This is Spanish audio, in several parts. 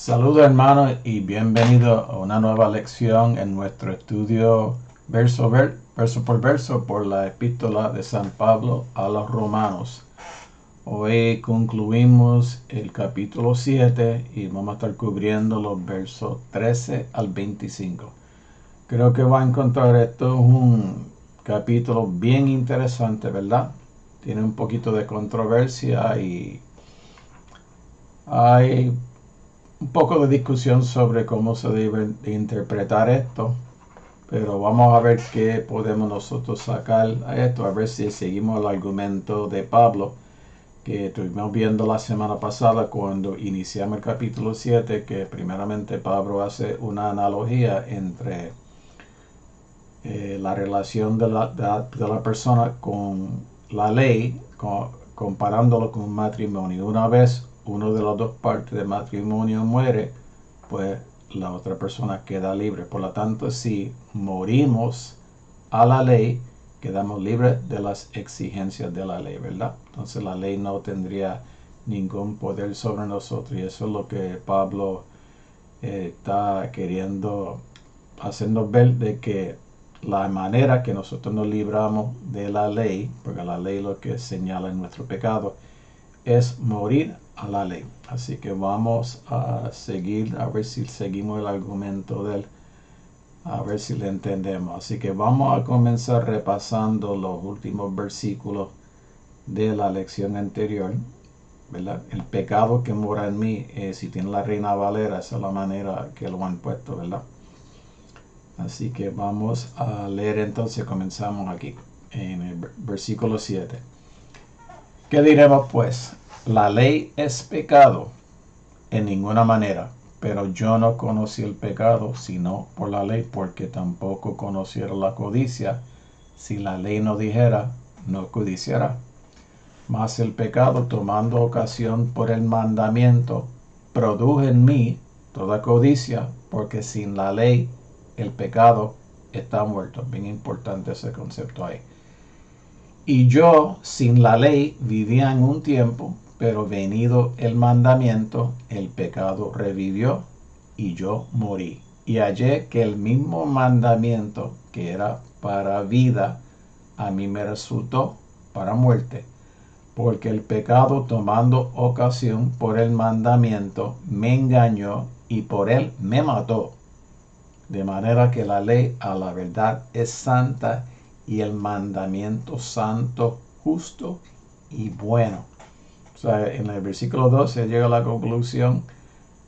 Saludos hermanos y bienvenidos a una nueva lección en nuestro estudio verso por verso por la epístola de San Pablo a los Romanos. Hoy concluimos el capítulo 7 y vamos a estar cubriendo los versos 13 al 25. Creo que va a encontrar esto un capítulo bien interesante, ¿verdad? Tiene un poquito de controversia y hay un poco de discusión sobre cómo se debe interpretar esto, pero vamos a ver qué podemos nosotros sacar a esto, a ver si seguimos el argumento de Pablo que estuvimos viendo la semana pasada cuando iniciamos el capítulo 7, que primeramente Pablo hace una analogía entre la relación de la persona con la ley, comparándolo con un matrimonio. Una vez uno de las dos partes del matrimonio muere, pues la otra persona queda libre. Por lo tanto, si morimos a la ley, quedamos libres de las exigencias de la ley, ¿verdad? Entonces la ley no tendría ningún poder sobre nosotros, y eso es lo que Pablo está queriendo hacernos ver, de que la manera que nosotros nos libramos de la ley, porque la ley lo que señala en nuestro pecado, es morir a la ley. Así que vamos a seguir, a ver si seguimos el argumento de él, a ver si le entendemos. Así que vamos a comenzar repasando los últimos versículos de la lección anterior, ¿verdad? El pecado que mora en mí, si tiene la Reina Valera, esa es la manera que lo han puesto, ¿verdad? Así que vamos a leer entonces, comenzamos aquí, en el versículo 7. ¿Qué diremos pues? La ley es pecado en ninguna manera, pero yo no conocí el pecado sino por la ley, porque tampoco conociera la codicia. Si la ley no dijera, no codiciará. Mas el pecado, tomando ocasión por el mandamiento, produjo en mí toda codicia, porque sin la ley el pecado está muerto. Bien importante ese concepto ahí. Y yo sin la ley vivía en un tiempo, pero venido el mandamiento, el pecado revivió y yo morí. Y hallé que el mismo mandamiento que era para vida, a mí me resultó para muerte. Porque el pecado, tomando ocasión por el mandamiento, me engañó y por él me mató. De manera que la ley a la verdad es santa y el mandamiento santo, justo y bueno. O sea, en el versículo 12 llega a la conclusión,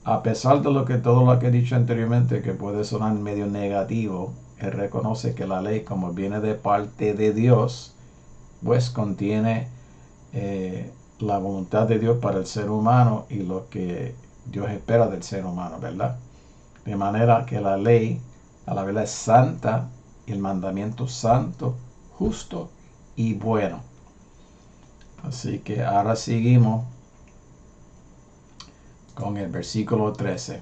a pesar de todo lo que he dicho anteriormente, que puede sonar medio negativo, él reconoce que la ley, como viene de parte de Dios, pues contiene la voluntad de Dios para el ser humano y lo que Dios espera del ser humano, ¿verdad? De manera que la ley, a la verdad, es santa y el mandamiento santo, justo y bueno. Así que ahora seguimos con el versículo 13.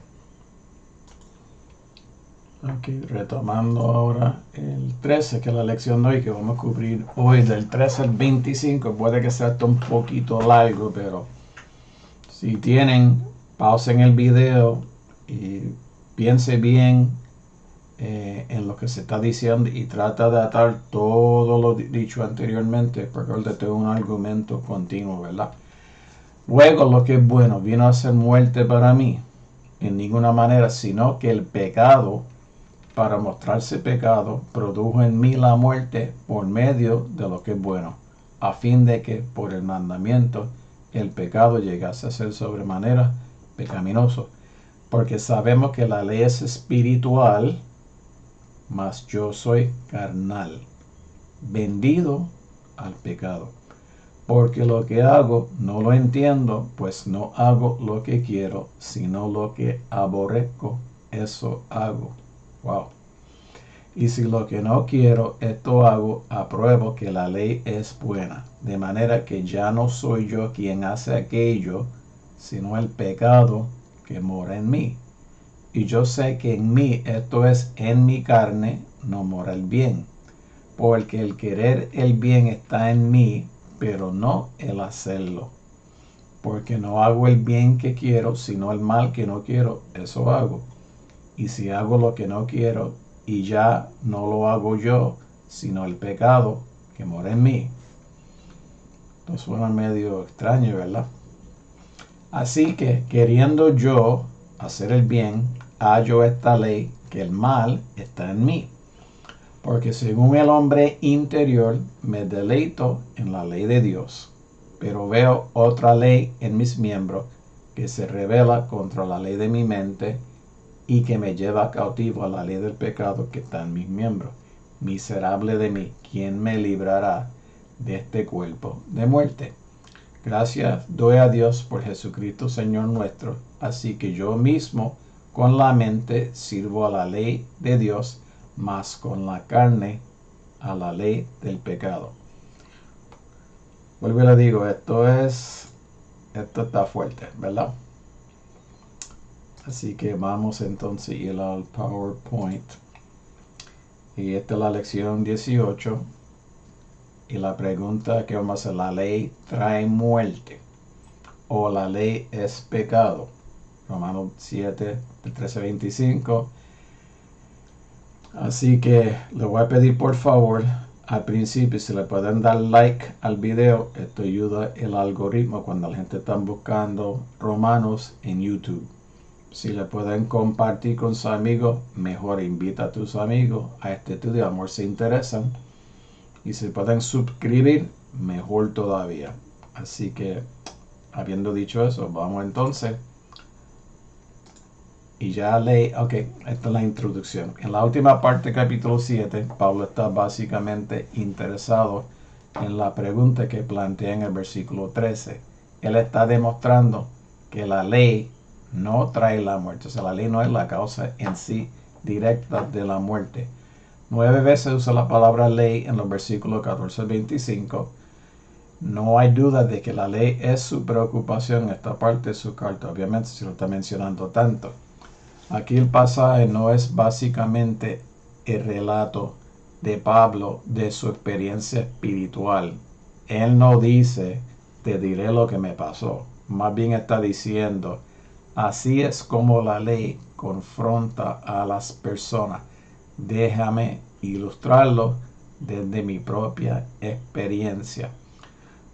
Ok, retomando ahora el 13, que es la lección de hoy, que vamos a cubrir hoy del 13 al 25. Puede que sea esto un poquito largo, pero si tienen, pausen el video y piense bien en lo que se está diciendo y trata de atar todo lo dicho anteriormente, porque ahorita tengo un argumento continuo, ¿verdad? Luego, lo que es bueno vino a ser muerte para mí, en ninguna manera, sino que el pecado, para mostrarse pecado, produjo en mí la muerte por medio de lo que es bueno, a fin de que por el mandamiento el pecado llegase a ser sobremanera pecaminoso. Porque sabemos que la ley es espiritual, mas yo soy carnal, vendido al pecado. Porque lo que hago no lo entiendo, pues no hago lo que quiero, sino lo que aborrezco, eso hago. Wow. Y si lo que no quiero, esto hago, apruebo que la ley es buena. De manera que ya no soy yo quien hace aquello, sino el pecado que mora en mí. Y yo sé que en mí, esto es, en mi carne, no mora el bien. Porque el querer el bien está en mí, pero no el hacerlo. porque no hago el bien que quiero, sino el mal que no quiero, eso hago. Y si hago lo que no quiero, y ya no lo hago yo, sino el pecado que mora en mí. Esto suena medio extraño, ¿verdad? Así que, queriendo yo hacer el bien, hallo esta ley, que el mal está en mí. Porque según el hombre interior, me deleito en la ley de Dios, pero veo otra ley en mis miembros que se revela contra la ley de mi mente y que me lleva cautivo a la ley del pecado que está en mis miembros. Miserable de mí, ¿quién me librará de este cuerpo de muerte? Gracias doy a Dios por Jesucristo Señor nuestro. Así que yo mismo con la mente sirvo a la ley de Dios, mas con la carne a la ley del pecado. Vuelvo y le digo, esto está fuerte, ¿verdad? Así que vamos entonces a ir al PowerPoint. Y esta es la lección 18. Y la pregunta que vamos a hacer, ¿la ley trae muerte o la ley es pecado? Romanos 7, del 13 al 25. Así que le voy a pedir por favor al principio si le pueden dar like al video. Esto ayuda el algoritmo cuando la gente está buscando Romanos en YouTube. Si le pueden compartir con sus amigos, mejor invita a tus amigos a este estudio, amor se interesan. Y si pueden suscribir, mejor todavía. Así que, habiendo dicho eso, vamos entonces. Y ya leí, ok, esta es la introducción. En la última parte del capítulo 7, Pablo está básicamente interesado en la pregunta que plantea en el versículo 13. Él está demostrando que la ley no trae la muerte. O sea, la ley no es la causa en sí directa de la muerte. 9 veces usa la palabra ley en los versículos 14 al 25. No hay duda de que la ley es su preocupación en esta parte de su carta. Obviamente se lo está mencionando tanto. Aquí el pasaje no es básicamente el relato de Pablo de su experiencia espiritual. Él no dice, te diré lo que me pasó. Más bien está diciendo, así es como la ley confronta a las personas. Déjame ilustrarlo desde mi propia experiencia.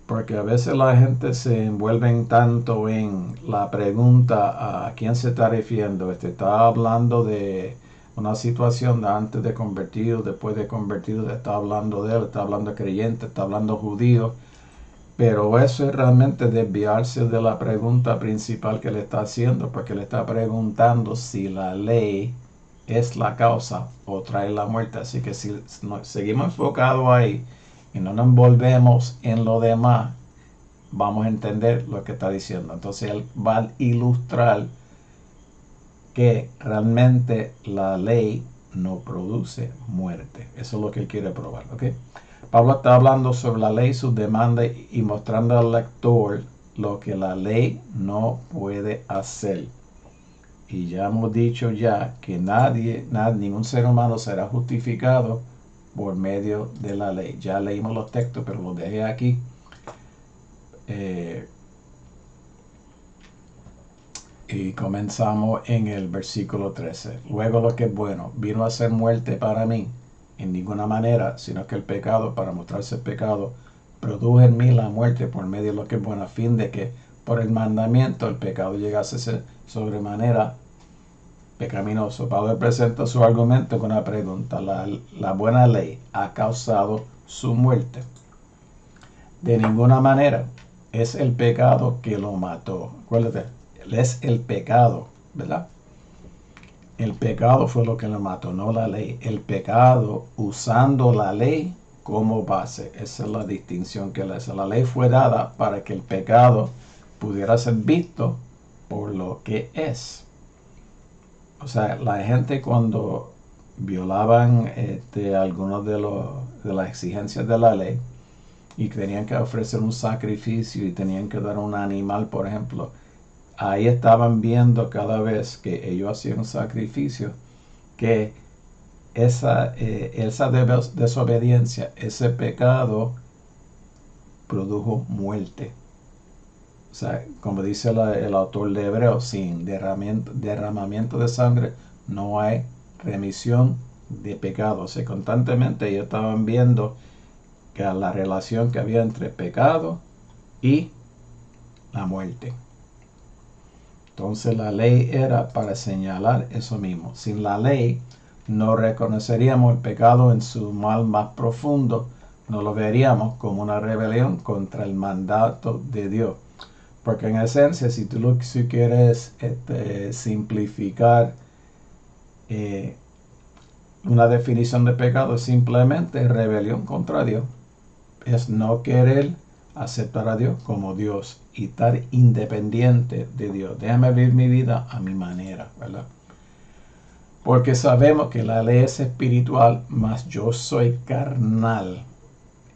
Porque a veces la gente se envuelve tanto en la pregunta a quién se está refiriendo. Está hablando de una situación de antes de convertido, después de convertido, está hablando de él, está hablando de creyente, está hablando de judío. Pero eso es realmente desviarse de la pregunta principal que le está haciendo, porque le está preguntando si la ley es la causa o trae la muerte. Así que si seguimos enfocados ahí y no nos envolvemos en lo demás, vamos a entender lo que está diciendo. Entonces él va a ilustrar que realmente la ley no produce muerte. Eso es lo que él quiere probar, ¿ok? Pablo está hablando sobre la ley, sus demandas y mostrando al lector lo que la ley no puede hacer. Y ya hemos dicho ya que ningún ser humano será justificado por medio de la ley. Ya leímos los textos, pero los dejé aquí. Y comenzamos en el versículo 13. Luego lo que es bueno vino a ser muerte para mí, en ninguna manera, sino que el pecado, para mostrarse el pecado, produjo en mí la muerte por medio de lo que es bueno, a fin de que por el mandamiento el pecado llegase a ser sobremanera pecaminoso. Pablo presenta su argumento con una pregunta. La buena ley ha causado su muerte. De ninguna manera. Es el pecado que lo mató. Acuérdate, es el pecado, ¿verdad? El pecado fue lo que lo mató, no la ley. El pecado usando la ley como base. Esa es la distinción que le hace. La ley fue dada para que el pecado pudiera ser visto por lo que es. O sea, la gente cuando violaban algunos de las exigencias de la ley y tenían que ofrecer un sacrificio y tenían que dar un animal, por ejemplo, ahí estaban viendo cada vez que ellos hacían un sacrificio que esa desobediencia, ese pecado produjo muerte. O sea, como dice el autor de Hebreos, sin derramamiento de sangre no hay remisión de pecados. O sea, constantemente ellos estaban viendo que la relación que había entre pecado y la muerte. Entonces la ley era para señalar eso mismo. Sin la ley no reconoceríamos el pecado en su mal más profundo, no lo veríamos como una rebelión contra el mandato de Dios. Porque en esencia, si quieres simplificar una definición de pecado, es simplemente rebelión contra Dios. Es no querer aceptar a Dios como Dios y estar independiente de Dios. Déjame vivir mi vida a mi manera, ¿verdad? Porque sabemos que la ley es espiritual, mas yo soy carnal.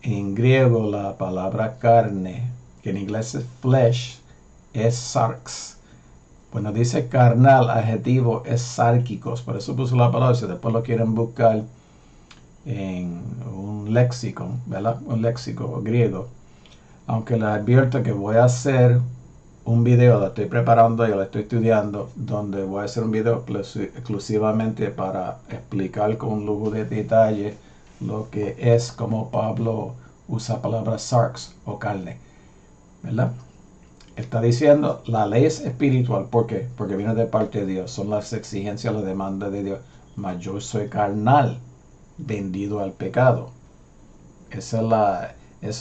En griego la palabra carne, que en inglés es flesh, es sarx. Cuando dice carnal, adjetivo es sárquicos. Por eso puso la palabra, si después lo quieren buscar en un léxico, ¿verdad? Un léxico griego. Aunque les advierto que voy a hacer un video, lo estoy preparando y lo estoy estudiando, donde voy a hacer un video exclusivamente para explicar con lujo de detalle lo que es como Pablo usa palabras sarx o carne, ¿verdad? Está diciendo la ley es espiritual. ¿Por qué? Porque viene de parte de Dios. Son las exigencias, las demandas de Dios. Mas yo soy carnal, vendido al pecado. Eso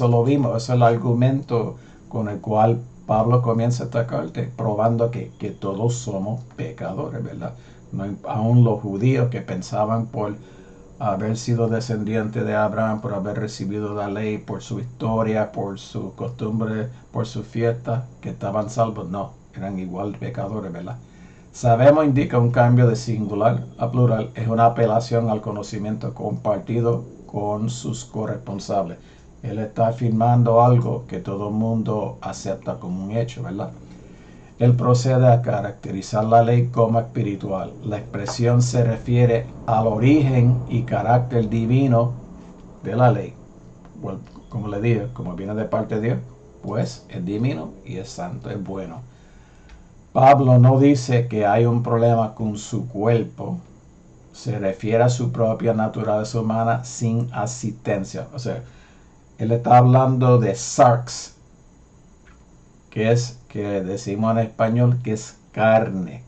lo vimos. Ese es el argumento con el cual Pablo comienza esta carta, probando que todos somos pecadores, ¿verdad? No, aún los judíos que pensaban por haber sido descendiente de Abraham, por haber recibido la ley, por su historia, por su costumbre, por su fiesta, que estaban salvos. No, eran igual pecadores, ¿verdad? Sabemos indica un cambio de singular a plural, es una apelación al conocimiento compartido con sus corresponsables. Él está afirmando algo que todo el mundo acepta como un hecho, ¿verdad? Él procede a caracterizar la ley como espiritual. La expresión se refiere al origen y carácter divino de la ley. Bueno, como le dije, como viene de parte de Dios, pues es divino y es santo, es bueno. Pablo no dice que hay un problema con su cuerpo. Se refiere a su propia naturaleza humana sin asistencia. O sea, él está hablando de sarx, que decimos en español que es carne,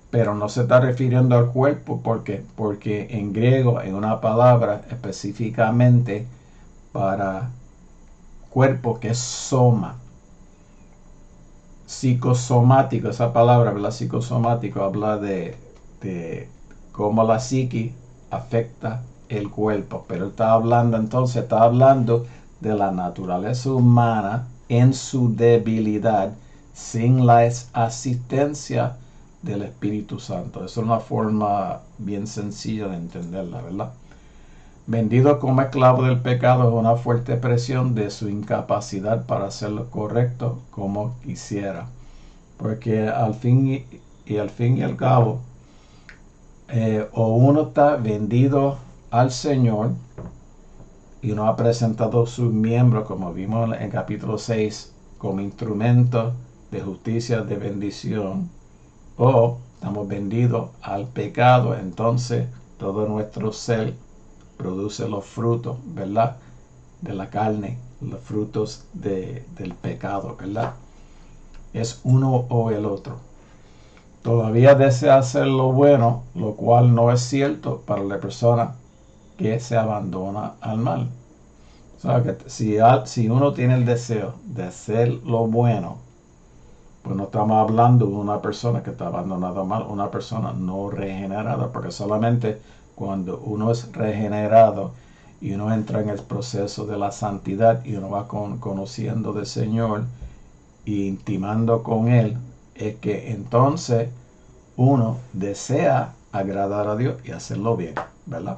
pero no se está refiriendo al cuerpo. ¿Por qué? Porque en griego hay una palabra específicamente para cuerpo que es soma, psicosomático. Esa palabra, ¿verdad? Psicosomático habla de cómo la psique afecta el cuerpo, pero está hablando de la naturaleza humana en su debilidad sin la asistencia del Espíritu Santo. Esa es una forma bien sencilla de entenderla, ¿verdad? Vendido como esclavo del pecado es una fuerte expresión de su incapacidad para hacer lo correcto como quisiera. Porque al fin y al cabo, o uno está vendido al Señor y no ha presentado sus miembros, como vimos en capítulo 6, como instrumento de justicia, de bendición, o estamos vendidos al pecado. Entonces todo nuestro ser produce los frutos, ¿verdad? De la carne, los frutos del pecado, ¿verdad? Es uno o el otro. Todavía desea hacer lo bueno, lo cual no es cierto para la persona que se abandona al mal. O sea, que si uno tiene el deseo de hacer lo bueno, pues no estamos hablando de una persona que está abandonada al mal, una persona no regenerada, porque solamente cuando uno es regenerado y uno entra en el proceso de la santidad y uno va conociendo del Señor e intimando con Él, es que entonces uno desea agradar a Dios y hacerlo bien, ¿verdad?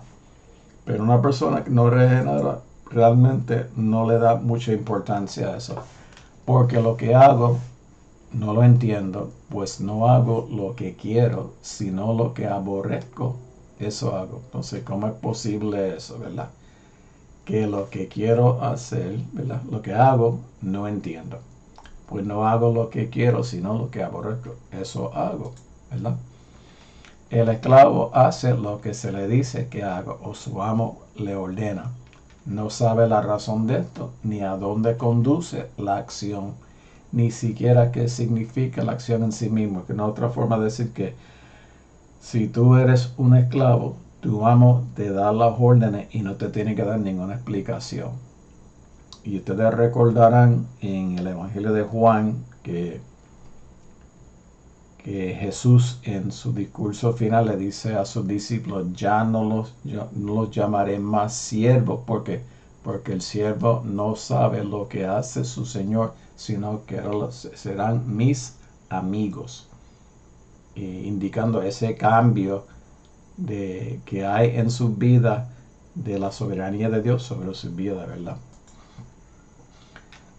Pero una persona que no regenera realmente no le da mucha importancia a eso, porque lo que hago no lo entiendo, pues no hago lo que quiero, sino lo que aborrezco, eso hago. Entonces, ¿cómo es posible eso, verdad? Que lo que quiero hacer, ¿verdad? Lo que hago, no entiendo. pues no hago lo que quiero, sino lo que aborrezco. Eso hago, ¿verdad? El esclavo hace lo que se le dice que haga o su amo le ordena. No sabe la razón de esto, ni a dónde conduce la acción, ni siquiera qué significa la acción en sí mismo. Que no otra forma de decir que si tú eres un esclavo, tu amo te da las órdenes y no te tiene que dar ninguna explicación. Y ustedes recordarán en el Evangelio de Juan que Jesús en su discurso final le dice a sus discípulos, ya no los llamaré más siervos, porque el siervo no sabe lo que hace su Señor, sino que serán mis amigos, indicando ese cambio que hay en su vida de la soberanía de Dios sobre su vida, ¿verdad?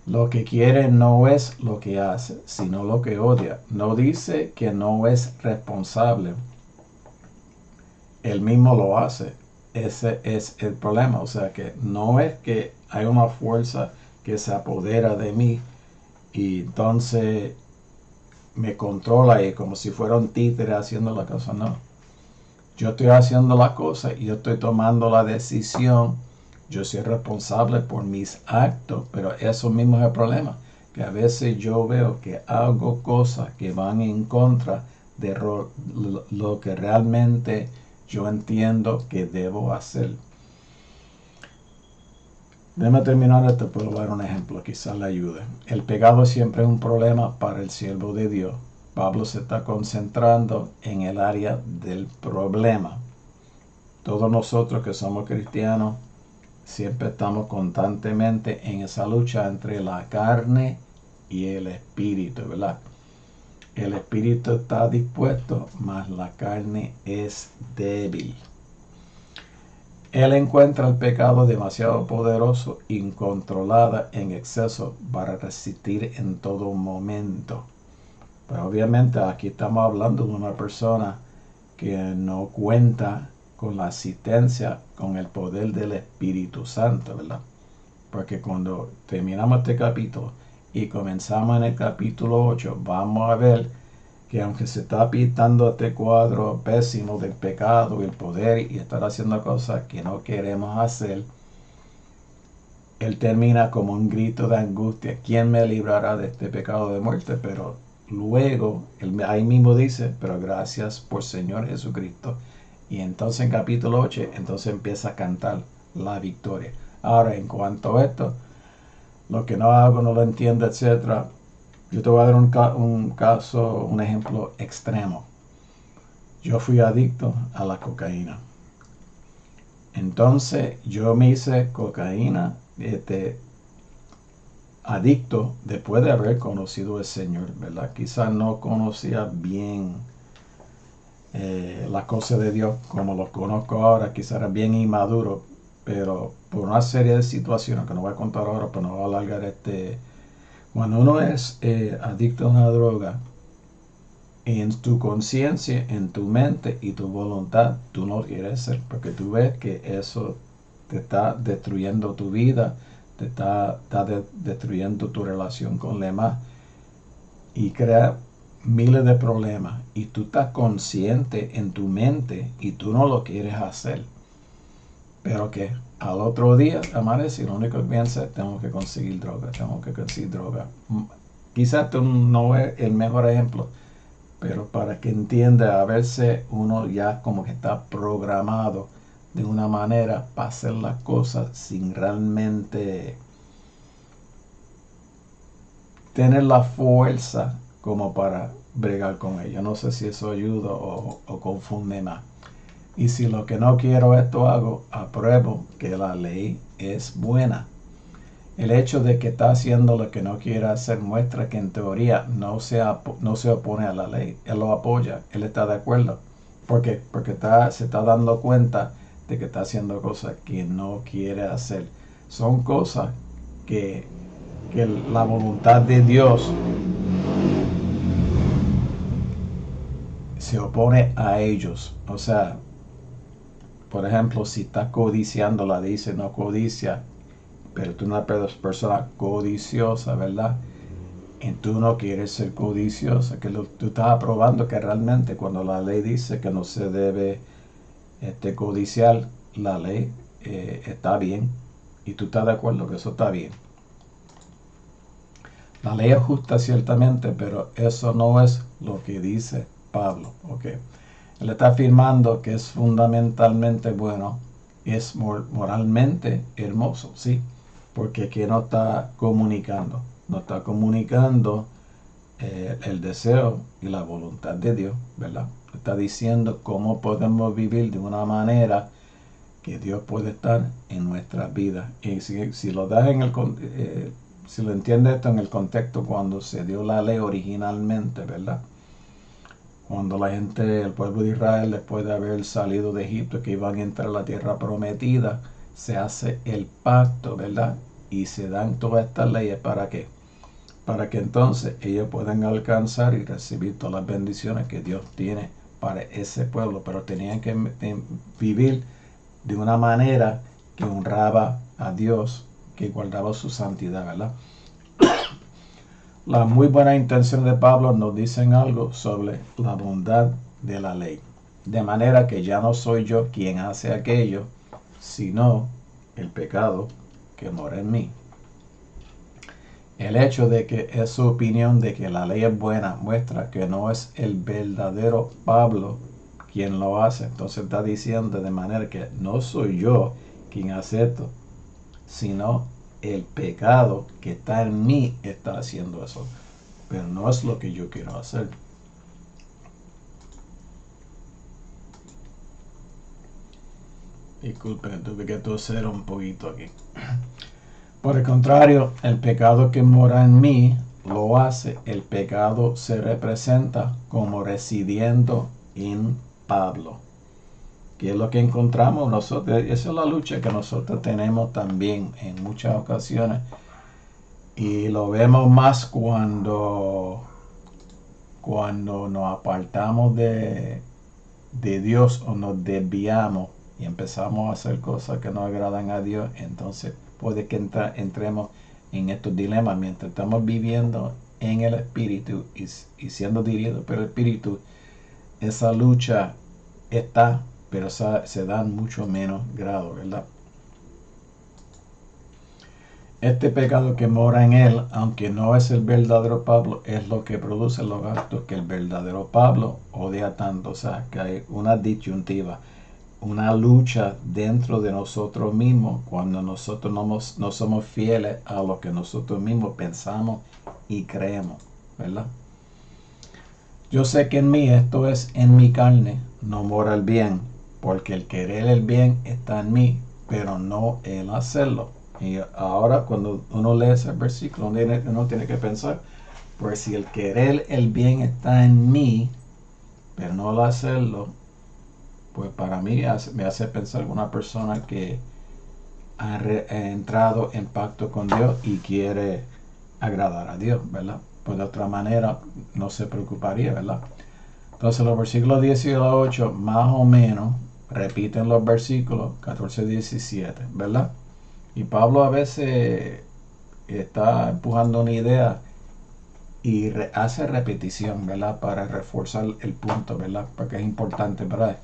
Lo que quiere no es lo que hace, sino lo que odia. No dice que no es responsable. Él mismo lo hace. Ese es el problema. O sea que no es que hay una fuerza que se apodera de mí y entonces me controla y como si fuera un títere haciendo la cosa. No. Yo estoy haciendo la cosa y yo estoy tomando la decisión. Yo soy responsable por mis actos, pero eso mismo es el problema, que a veces yo veo que hago cosas que van en contra de lo que realmente yo entiendo que debo hacer. Déjame terminar esto, puedo dar un ejemplo, quizás le ayude. El pecado siempre es un problema para el siervo de Dios. Pablo se está concentrando en el área del problema. Todos nosotros que somos cristianos siempre estamos constantemente en esa lucha entre la carne y el espíritu, ¿verdad? El espíritu está dispuesto, mas la carne es débil. Él encuentra el pecado demasiado poderoso, incontrolada en exceso para resistir en todo momento. Pero obviamente aquí estamos hablando de una persona que no cuenta con la asistencia, con el poder del Espíritu Santo, ¿verdad? Porque cuando terminamos este capítulo y comenzamos en el capítulo 8, vamos a ver que aunque se está pintando este cuadro pésimo del pecado y el poder y estar haciendo cosas que no queremos hacer, él termina como un grito de angustia. ¿Quién me librará de este pecado de muerte? Pero luego, él ahí mismo dice, pero gracias por Señor Jesucristo. Y entonces en capítulo 8, entonces empieza a cantar la victoria. Ahora, en cuanto a esto, lo que no hago, no lo entiendo, etc. Yo te voy a dar un ejemplo extremo. Yo fui adicto a la cocaína. Entonces yo me hice cocaína, adicto después de haber conocido al Señor, ¿verdad? Quizás no conocía bien las cosas de Dios como los conozco ahora, quizás era bien inmaduro, pero por una serie de situaciones que no voy a contar ahora, pero no voy a alargar cuando uno es adicto a una droga, en tu conciencia, en tu mente y tu voluntad, tú no quieres ser, porque tú ves que eso te está destruyendo tu vida, te está destruyendo tu relación con los demás y crea miles de problemas. Y tú estás consciente en tu mente y tú no lo quieres hacer. Pero que al otro día amanece y lo único que piensas es tengo que conseguir droga. Quizás esto no es el mejor ejemplo, pero para que entienda, a veces uno ya como que está programado de una manera para hacer las cosas sin realmente tener la fuerza como para bregar con ello. No sé si eso ayuda o confunde más. Y si lo que no quiero esto hago, apruebo que la ley es buena. El hecho de que está haciendo lo que no quiere hacer muestra que en teoría no se opone a la ley. Él lo apoya, él está de acuerdo. ¿Por qué? Porque se está dando cuenta de que está haciendo cosas que no quiere hacer. Son cosas que la voluntad de Dios se opone a ellos. O sea, por ejemplo, si estás codiciando, la dice no codicia, pero tú eres una persona codiciosa, ¿verdad? y tú no quieres ser codicioso, que tú estás aprobando que realmente cuando la ley dice que no se debe codiciar, la ley está bien y tú estás de acuerdo que eso está bien. La ley es justa ciertamente, pero eso no es lo que dice Pablo. Okay. Él está afirmando que es fundamentalmente bueno, es moralmente hermoso, sí, porque aquí no está comunicando, no está comunicando el deseo y la voluntad de Dios, ¿verdad? Está diciendo cómo podemos vivir de una manera que Dios puede estar en nuestras vidas. Y si lo das en si lo entiendes esto en el contexto cuando se dio la ley originalmente, ¿verdad? Cuando la gente, el pueblo de Israel, después de haber salido de Egipto, que iban a entrar a la tierra prometida, se hace el pacto, ¿verdad? Y se dan todas estas leyes, ¿para qué? Para que entonces ellos puedan alcanzar y recibir todas las bendiciones que Dios tiene para ese pueblo, pero tenían que vivir de una manera que honraba a Dios, que guardaba su santidad, ¿verdad? Las muy buenas intenciones de Pablo nos dicen algo sobre la bondad de la ley. De manera que ya no soy yo quien hace aquello, sino el pecado que mora en mí. El hecho de que es su opinión de que la ley es buena muestra que no es el verdadero Pablo quien lo hace. Entonces está diciendo de manera que no soy yo quien hace esto, sino el pecado que está en mí está haciendo eso. Pero no es lo que yo quiero hacer. Disculpen, tuve que toser un poquito aquí. Por el contrario, el pecado que mora en mí lo hace. El pecado se representa como residiendo en Pablo. Que es lo que encontramos nosotros. Esa es la lucha que nosotros tenemos también en muchas ocasiones. Y lo vemos más cuando nos apartamos de Dios o nos desviamos y empezamos a hacer cosas que no agradan a Dios. Entonces puede que entremos en estos dilemas mientras estamos viviendo en el Espíritu y siendo dirigidos por el Espíritu. Esa lucha está, pero se da en mucho menos grado, ¿verdad? Este pecado que mora en él, aunque no es el verdadero Pablo, es lo que produce los actos que el verdadero Pablo odia tanto. O sea, que hay una disyuntiva, una lucha dentro de nosotros mismos cuando nosotros no somos fieles a lo que nosotros mismos pensamos y creemos, ¿verdad? Yo sé que en mí, esto es en mi carne, no mora el bien, porque el querer el bien está en mí, pero no el hacerlo. Y ahora cuando uno lee ese versículo, uno tiene que pensar, pues si el querer el bien está en mí, pero no el hacerlo, pues para mí me hace pensar una persona que ha entrado en pacto con Dios y quiere agradar a Dios, ¿verdad? Pues de otra manera no se preocuparía, ¿verdad? Entonces los versículos 18 más o menos repiten los versículos 14 y 17, ¿verdad? Y Pablo a veces está empujando una idea y hace repetición, ¿verdad? Para reforzar el punto, ¿verdad? Porque es importante, ¿verdad?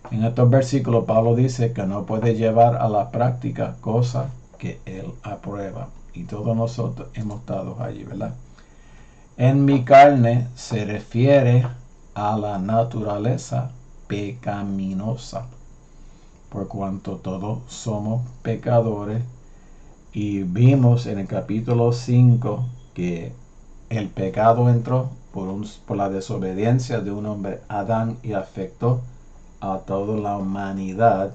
En estos versículos Pablo dice que no puede llevar a la práctica cosas que él aprueba. Y todos nosotros hemos estado allí, ¿verdad? En mi carne se refiere a la naturaleza pecaminosa, por cuanto todos somos pecadores. Y vimos en el capítulo 5 que el pecado entró por la desobediencia de un hombre, Adán, y afectó a toda la humanidad.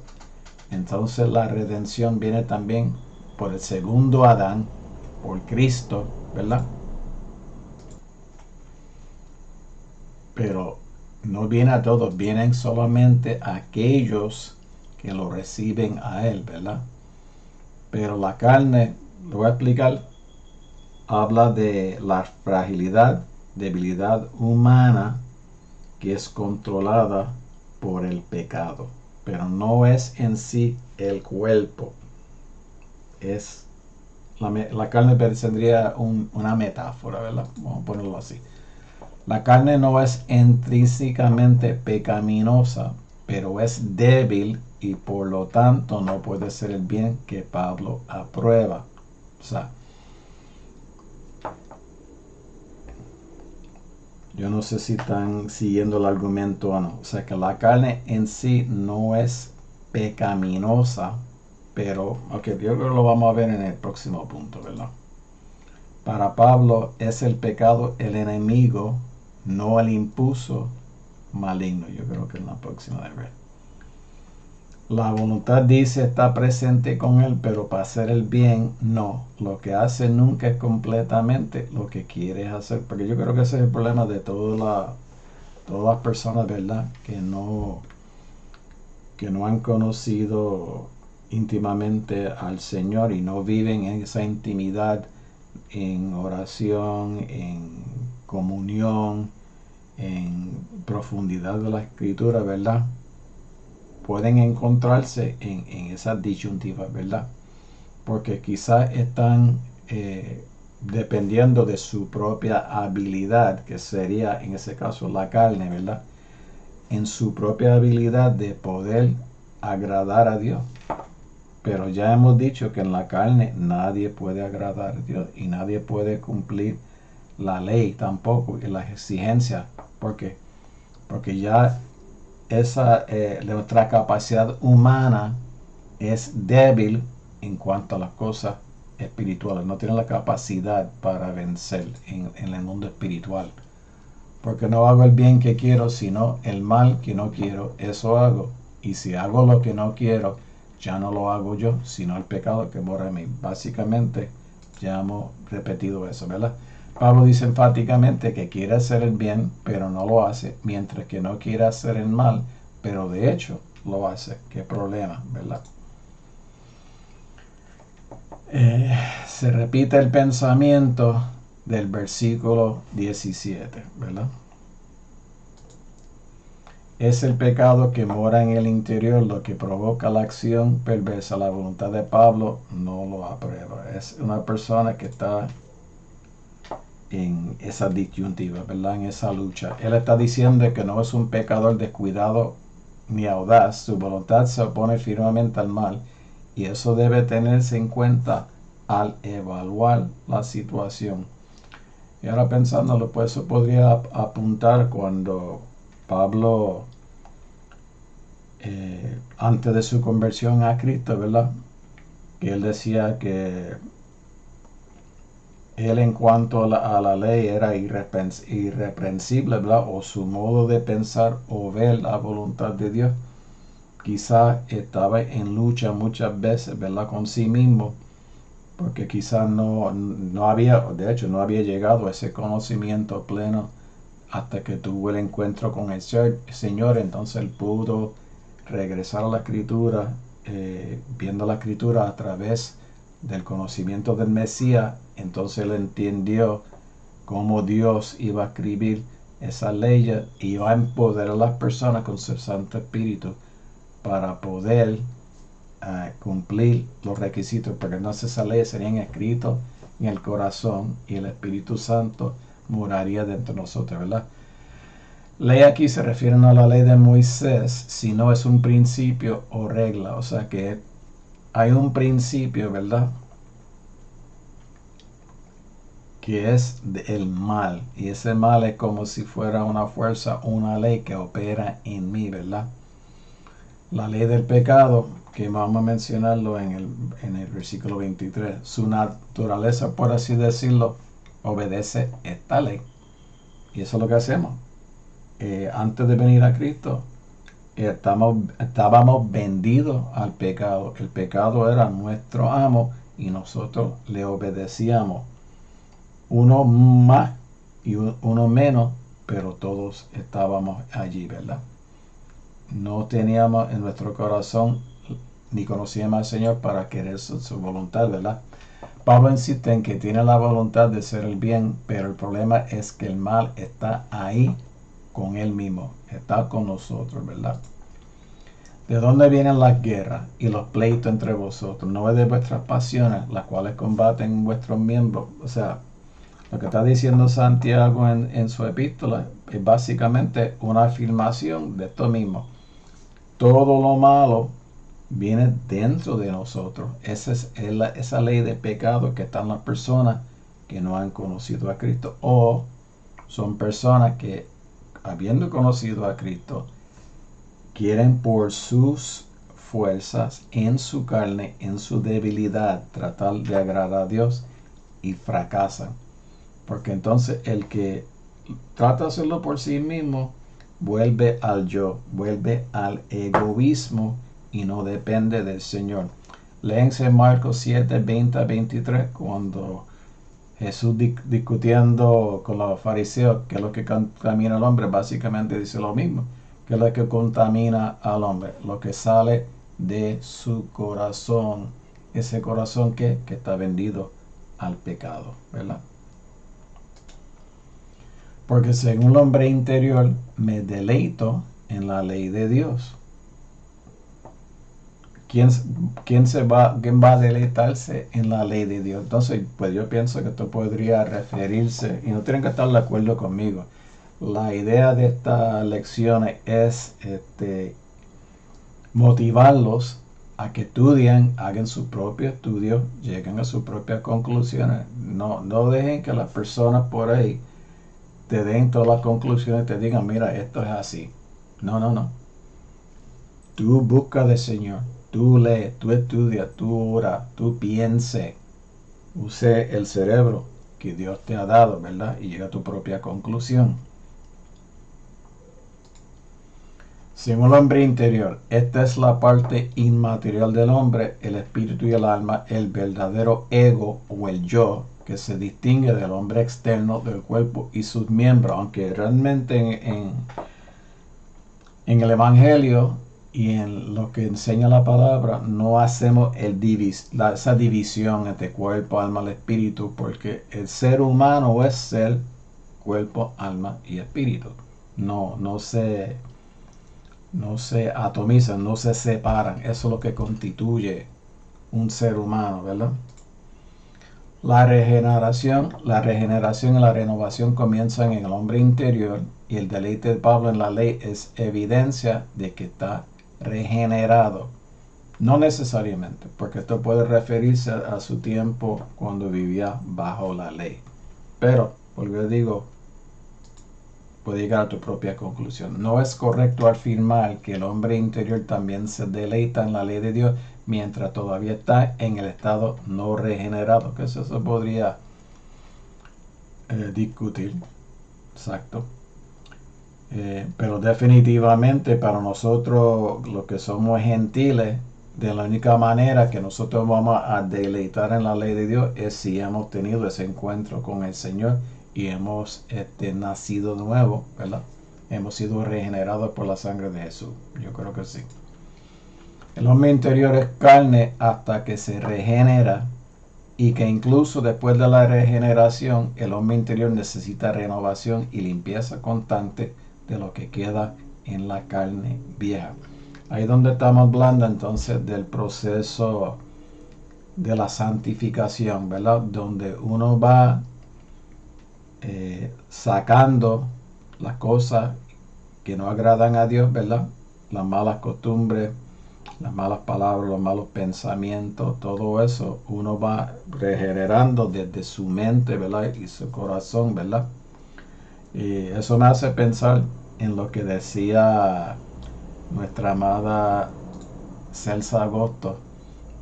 Entonces la redención viene también por el segundo Adán, por Cristo, ¿verdad? Pero no viene a todos, vienen solamente a aquellos que lo reciben a Él, ¿verdad? Pero la carne, lo voy a explicar, habla de la fragilidad, debilidad humana que es controlada por el pecado. Pero no es en sí el cuerpo, es la carne tendría una metáfora, ¿verdad? Vamos a ponerlo así. La carne no es intrínsecamente pecaminosa, pero es débil y por lo tanto no puede ser el bien que Pablo aprueba. O sea, yo no sé si están siguiendo el argumento o no. O sea, que la carne en sí no es pecaminosa, pero, ok, yo creo que lo vamos a ver en el próximo punto, ¿verdad? Para Pablo es el pecado el enemigo, no el impulso maligno. Yo creo que en la próxima de ver. La voluntad dice está presente con él, pero para hacer el bien no. Lo que hace nunca es completamente lo que quieres hacer. Porque yo creo que ese es el problema de todas las personas, ¿verdad? Que no han conocido íntimamente al Señor y no viven en esa intimidad, en oración, en comunión, en profundidad de la escritura, ¿verdad? Pueden encontrarse en esas disyuntivas, ¿verdad? Porque quizás están dependiendo de su propia habilidad, que sería en ese caso la carne, ¿verdad? En su propia habilidad de poder agradar a Dios. Pero ya hemos dicho que en la carne nadie puede agradar a Dios y nadie puede cumplir la ley tampoco y las exigencias. ¿Por qué? Porque ya nuestra capacidad humana es débil en cuanto a las cosas espirituales. No tiene la capacidad para vencer en el mundo espiritual. Porque no hago el bien que quiero, sino el mal que no quiero, eso hago. Y si hago lo que no quiero, ya no lo hago yo, sino el pecado que mora en mí. Básicamente, ya hemos repetido eso, ¿verdad? Pablo dice enfáticamente que quiere hacer el bien, pero no lo hace, mientras que no quiere hacer el mal, pero de hecho lo hace. ¿Qué problema, verdad? Se repite el pensamiento del versículo 17, ¿verdad? Es el pecado que mora en el interior lo que provoca la acción perversa. La voluntad de Pablo no lo aprueba. Es una persona que está en esa disyuntiva, ¿verdad? En esa lucha. Él está diciendo que no es un pecador descuidado ni audaz. Su voluntad se opone firmemente al mal y eso debe tenerse en cuenta al evaluar la situación. Y ahora pensándolo, pues eso podría apuntar cuando Pablo, antes de su conversión a Cristo, ¿verdad? Que él decía que él en cuanto a la ley era irreprensible, ¿verdad? O su modo de pensar o ver la voluntad de Dios. Quizás estaba en lucha muchas veces, ¿verdad? Con sí mismo, porque quizás no había, de hecho, no había llegado a ese conocimiento pleno hasta que tuvo el encuentro con el Señor. Entonces él pudo regresar a la escritura, viendo la escritura a través del conocimiento del Mesías. Entonces él entendió cómo Dios iba a escribir esa ley y iba a empoderar a las personas con su Santo Espíritu para poder cumplir los requisitos, porque entonces esa ley serían escritos en el corazón y el Espíritu Santo moraría dentro de nosotros, ¿verdad? Ley aquí se refiere no a la ley de Moisés, sino es un principio o regla, o sea que hay un principio, ¿verdad? Que es el mal, y ese mal es como si fuera una fuerza, una ley que opera en mí, ¿verdad? La ley del pecado, que vamos a mencionarlo en el versículo 23, su naturaleza, por así decirlo, obedece esta ley. Y eso es lo que hacemos. Antes de venir a Cristo, estábamos vendidos al pecado. El pecado era nuestro amo y nosotros le obedecíamos. Uno más y uno menos, pero todos estábamos allí, ¿verdad? No teníamos en nuestro corazón ni conocíamos al Señor para querer su voluntad, ¿verdad? Pablo insiste en que tiene la voluntad de hacer el bien, pero el problema es que el mal está ahí con él mismo, está con nosotros, ¿verdad? ¿De dónde vienen las guerras y los pleitos entre vosotros? ¿No es de vuestras pasiones, las cuales combaten vuestros miembros? O sea, lo que está diciendo Santiago en su epístola es básicamente una afirmación de esto mismo. Todo lo malo viene dentro de nosotros. Esa ley de pecado que están las personas que no han conocido a Cristo, o son personas que, habiendo conocido a Cristo, quieren por sus fuerzas en su carne, en su debilidad, tratar de agradar a Dios y fracasan. Porque entonces el que trata de hacerlo por sí mismo vuelve al yo, vuelve al egoísmo y no depende del Señor. Léense Marcos 7, 20 a 23, cuando Jesús discutiendo con los fariseos qué es lo que contamina al hombre, básicamente dice lo mismo. ¿Qué es lo que contamina al hombre? Lo que sale de su corazón. Ese corazón que está vendido al pecado, ¿verdad? Porque según el hombre interior me deleito en la ley de Dios. ¿Quién va a deleitarse en la ley de Dios? Entonces, pues yo pienso que esto podría referirse, y no tienen que estar de acuerdo conmigo. La idea de estas lecciones es motivarlos a que estudien, hagan su propio estudio, lleguen a sus propias conclusiones. No dejen que las personas por ahí te den todas las conclusiones y te digan, mira, esto es así. No. Tú busca del Señor, tú lee, tú estudia, tú ora, tú piense. Use el cerebro que Dios te ha dado, ¿verdad? Y llega a tu propia conclusión. Según el hombre interior, esta es la parte inmaterial del hombre, el espíritu y el alma, el verdadero ego o el yo, que se distingue del hombre externo, del cuerpo y sus miembros, aunque realmente en el Evangelio y en lo que enseña la palabra no hacemos esa división entre cuerpo, alma y espíritu, porque el ser humano es ser cuerpo, alma y espíritu. No se atomizan, no se separan. Eso es lo que constituye un ser humano, ¿verdad? La regeneración y la renovación comienzan en el hombre interior, y el deleite de Pablo en la ley es evidencia de que está regenerado. No necesariamente, porque esto puede referirse a su tiempo cuando vivía bajo la ley. Pero, porque yo digo, puedes llegar a tu propia conclusión. No es correcto afirmar que el hombre interior también se deleita en la ley de Dios mientras todavía está en el estado no regenerado, que eso se podría discutir. Exacto. Pero definitivamente para nosotros, los que somos gentiles, de la única manera que nosotros vamos a deleitar en la ley de Dios es si hemos tenido ese encuentro con el Señor y hemos nacido nuevo, ¿verdad? Hemos sido regenerados por la sangre de Jesús. Yo creo que sí. El hombre interior es carne hasta que se regenera, y que incluso después de la regeneración el hombre interior necesita renovación y limpieza constante de lo que queda en la carne vieja. Ahí es donde estamos hablando entonces del proceso de la santificación, ¿verdad? Donde uno va sacando las cosas que no agradan a Dios, ¿verdad? Las malas costumbres, las malas palabras, los malos pensamientos, todo eso uno va regenerando desde su mente, ¿verdad? Y su corazón, ¿verdad? Y eso me hace pensar en lo que decía nuestra amada Celsa Agosto.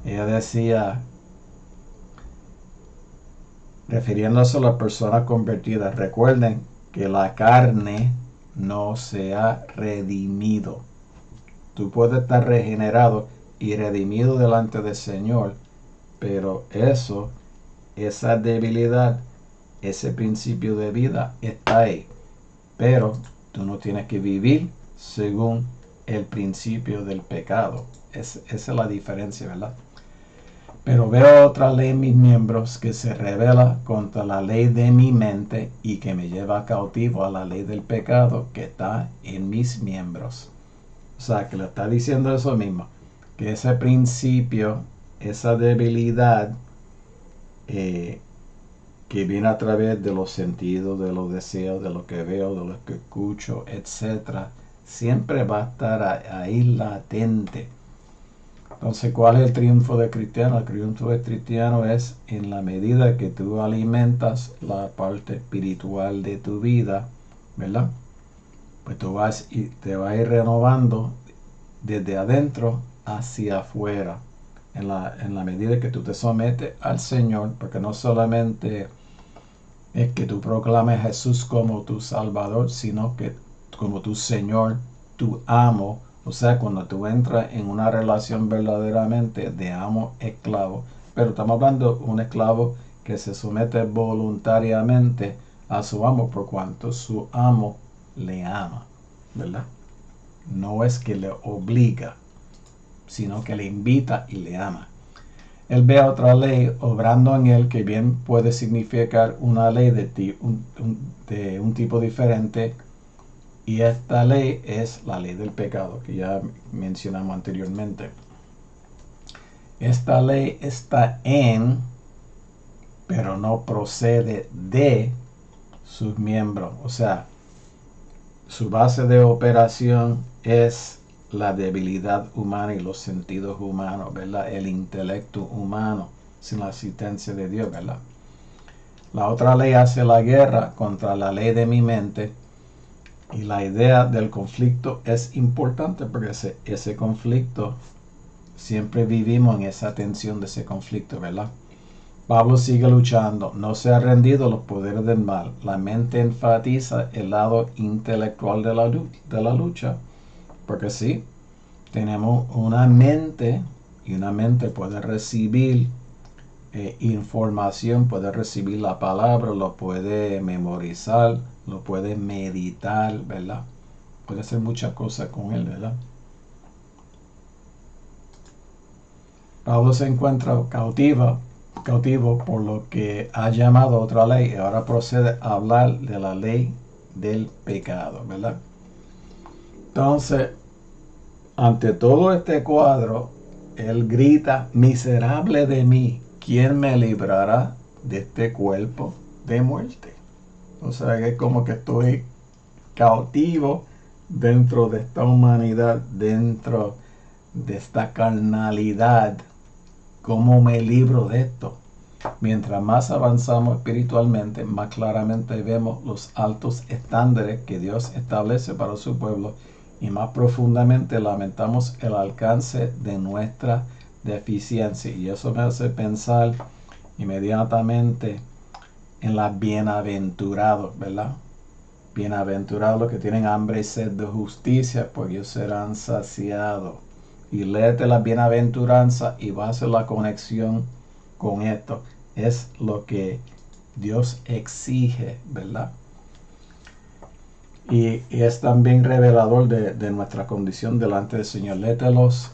Ella decía, refiriéndose a las personas convertidas, recuerden que la carne no se ha redimido. Tú puedes estar regenerado y redimido delante del Señor, pero esa debilidad, ese principio de vida está ahí. Pero tú no tienes que vivir según el principio del pecado. Esa es la diferencia, ¿verdad? Pero veo otra ley en mis miembros que se revela contra la ley de mi mente y que me lleva cautivo a la ley del pecado que está en mis miembros. O sea, que le está diciendo eso mismo, que ese principio, esa debilidad que viene a través de los sentidos, de los deseos, de lo que veo, de lo que escucho, etcétera, siempre va a estar ahí latente. Entonces, ¿cuál es el triunfo del cristiano? El triunfo del cristiano es en la medida que tú alimentas la parte espiritual de tu vida, ¿verdad? Pues tú vas y te vas a ir renovando desde adentro hacia afuera. En la medida que tú te sometes al Señor, porque no solamente es que tú proclames a Jesús como tu Salvador, sino que como tu Señor, tu amo. O sea, cuando tú entras en una relación verdaderamente de amo-esclavo, pero estamos hablando de un esclavo que se somete voluntariamente a su amo por cuanto su amo le ama, ¿verdad? No es que le obliga, sino que le invita y le ama. Él ve a otra ley obrando en él que bien puede significar una ley de un tipo diferente, y esta ley es la ley del pecado que ya mencionamos anteriormente. Esta ley está en, pero no procede de sus miembros. O sea, su base de operación es la debilidad humana y los sentidos humanos, ¿verdad? El intelecto humano sin la asistencia de Dios, ¿verdad? La otra ley hace la guerra contra la ley de mi mente, y la idea del conflicto es importante porque ese conflicto, siempre vivimos en esa tensión de ese conflicto, ¿verdad? Pablo sigue luchando, no se ha rendido a los poderes del mal. La mente enfatiza el lado intelectual de la lucha, porque sí, tenemos una mente, y una mente puede recibir información, puede recibir la palabra, lo puede memorizar, lo puede meditar, ¿verdad? Puede hacer muchas cosas con él, ¿verdad? Pablo se encuentra cautivo por lo que ha llamado otra ley, y ahora procede a hablar de la ley del pecado, ¿verdad? Entonces, ante todo este cuadro, él grita: miserable de mí, ¿quién me librará de este cuerpo de muerte? O sea, que es como que estoy cautivo dentro de esta humanidad, dentro de esta carnalidad. ¿Cómo me libro de esto? Mientras más avanzamos espiritualmente, más claramente vemos los altos estándares que Dios establece para su pueblo, y más profundamente lamentamos el alcance de nuestra deficiencia. Y eso me hace pensar inmediatamente en los bienaventurados, ¿verdad? Bienaventurados los que tienen hambre y sed de justicia, porque ellos serán saciados. Y léete la bienaventuranza y vas a hacer la conexión con esto. Es lo que Dios exige, ¿verdad? Y es también revelador de nuestra condición delante del Señor. Léete las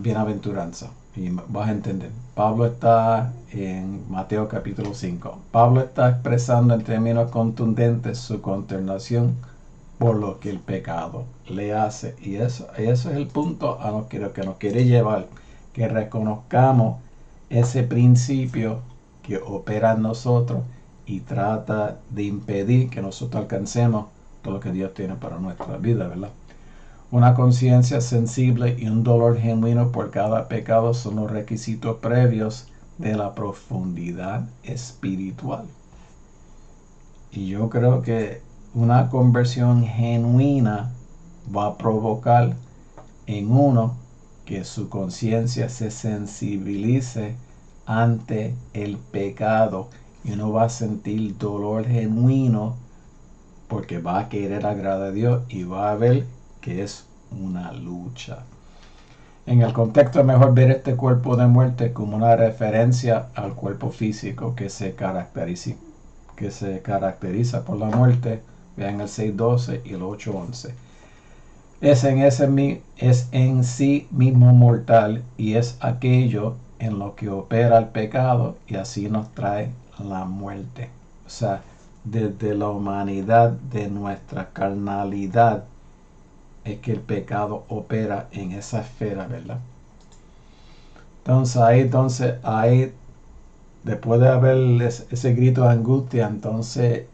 bienaventuranzas y vas a entender. Pablo está en Mateo capítulo 5. Pablo está expresando en términos contundentes su consternación por lo que el pecado le hace. Y eso es el punto a lo que nos quiere llevar, que reconozcamos ese principio que opera en nosotros y trata de impedir que nosotros alcancemos todo lo que Dios tiene para nuestra vida, ¿verdad? Una conciencia sensible y un dolor genuino por cada pecado son los requisitos previos de la profundidad espiritual. Y yo creo que una conversión genuina va a provocar en uno que su conciencia se sensibilice ante el pecado, y uno va a sentir dolor genuino porque va a querer agradar a Dios y va a ver que es una lucha. En el contexto es mejor ver este cuerpo de muerte como una referencia al cuerpo físico que se caracteriza por la muerte. Vean el 6:12 y el 8:11. Es en sí mismo mortal, y es aquello en lo que opera el pecado, y así nos trae la muerte. O sea, desde la humanidad de nuestra carnalidad, es que el pecado opera en esa esfera, ¿verdad? Entonces ahí después de haber ese grito de angustia, entonces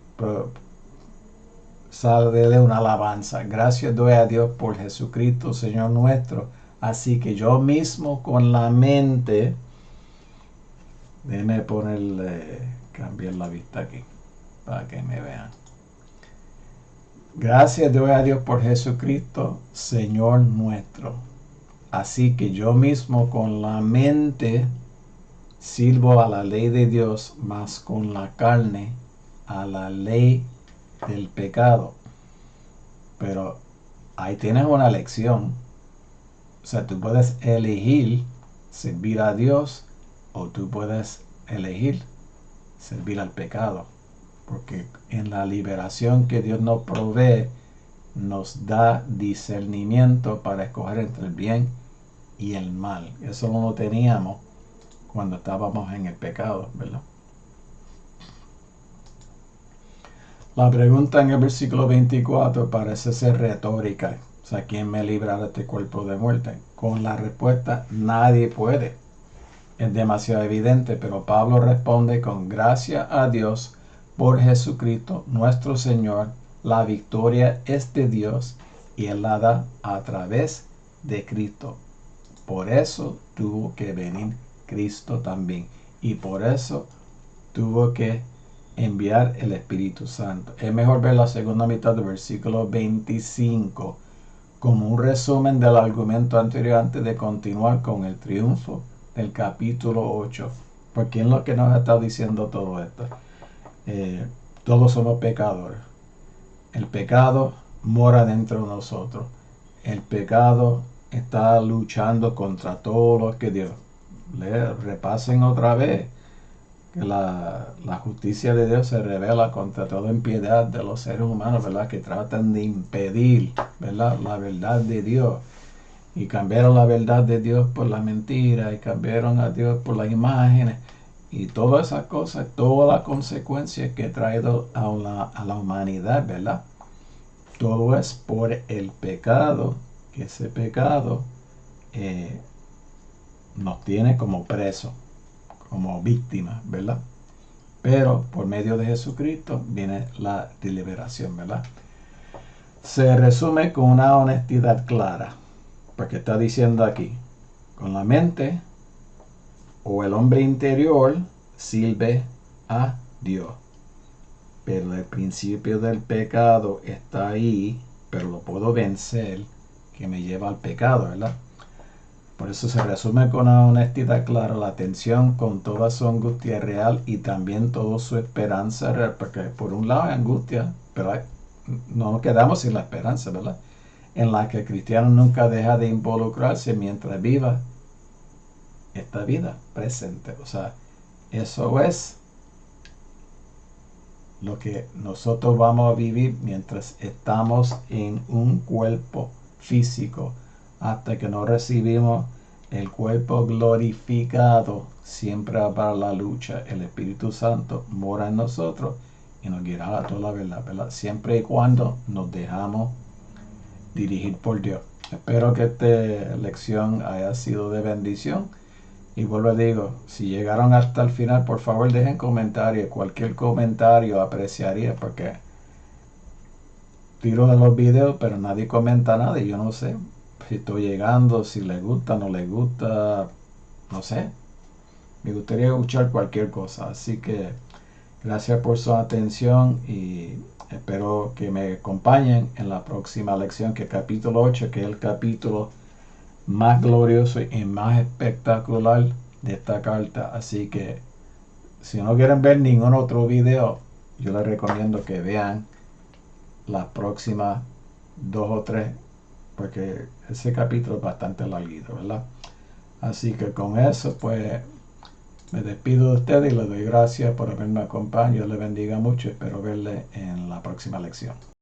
sale de una alabanza. Gracias doy a Dios por Jesucristo, Señor nuestro. Así que yo mismo con la mente, déjeme ponerle, cambiar la vista aquí, para que me vean. Gracias doy a Dios por Jesucristo, Señor nuestro. Así que yo mismo con la mente sirvo a la ley de Dios, mas con la carne a la ley del pecado. Pero ahí tienes una lección. O sea, tú puedes elegir servir a Dios o tú puedes elegir servir al pecado. Porque en la liberación que Dios nos provee, nos da discernimiento para escoger entre el bien y el mal. Eso no lo teníamos cuando estábamos en el pecado, ¿verdad? La pregunta en el versículo 24 parece ser retórica. O sea, ¿quién me librará de este cuerpo de muerte? Con la respuesta, nadie puede. Es demasiado evidente, pero Pablo responde con gracia a Dios por Jesucristo nuestro Señor. La victoria es de Dios y Él la da a través de Cristo. Por eso tuvo que venir Cristo también. Y por eso tuvo que enviar el Espíritu Santo. Es mejor ver la segunda mitad del versículo 25 como un resumen del argumento anterior antes de continuar con el triunfo del capítulo 8. Porque en lo que nos ha estado diciendo todo esto. Todos somos pecadores. El pecado mora dentro de nosotros. El pecado está luchando contra todo lo que Dios. Repasen otra vez que la justicia de Dios se revela contra toda impiedad de los seres humanos, ¿verdad? Que tratan de impedir, ¿verdad? La verdad de Dios. Y cambiaron la verdad de Dios por la mentira y cambiaron a Dios por las imágenes. Y todas esas cosas, todas las consecuencias que ha traído a la humanidad, ¿verdad? Todo es por el pecado, que ese pecado nos tiene como presos, como víctimas, ¿verdad? Pero por medio de Jesucristo viene la liberación, ¿verdad? Se resume con una honestidad clara, porque está diciendo aquí, con la mente o el hombre interior sirve a Dios. Pero el principio del pecado está ahí, pero lo puedo vencer, que me lleva al pecado, ¿verdad? Por eso se resume con una honestidad clara la atención con toda su angustia real y también toda su esperanza real, porque por un lado hay angustia, pero no nos quedamos sin la esperanza, ¿verdad? En la que el cristiano nunca deja de involucrarse mientras viva esta vida presente. O sea, eso es lo que nosotros vamos a vivir mientras estamos en un cuerpo físico hasta que no recibimos el cuerpo glorificado. Siempre para la lucha el Espíritu Santo mora en nosotros y nos guiará a toda la verdad, ¿verdad? Siempre y cuando nos dejamos dirigir por Dios. Espero que esta lección haya sido de bendición. Y vuelvo a digo, si llegaron hasta el final, por favor dejen comentarios. Cualquier comentario apreciaría, porque tiro de los videos, pero nadie comenta nada y yo no sé si estoy llegando, si les gusta, no les gusta, no sé. Me gustaría escuchar cualquier cosa. Así que gracias por su atención y espero que me acompañen en la próxima lección, que es el capítulo 8, que es el capítulo más glorioso y más espectacular de esta carta. Así que si no quieren ver ningún otro video, yo les recomiendo que vean las próximas 2 o 3, porque ese capítulo es bastante larguito, ¿verdad? Así que con eso pues me despido de ustedes y les doy gracias por haberme acompañado. Dios les bendiga mucho. Espero verles en la próxima lección.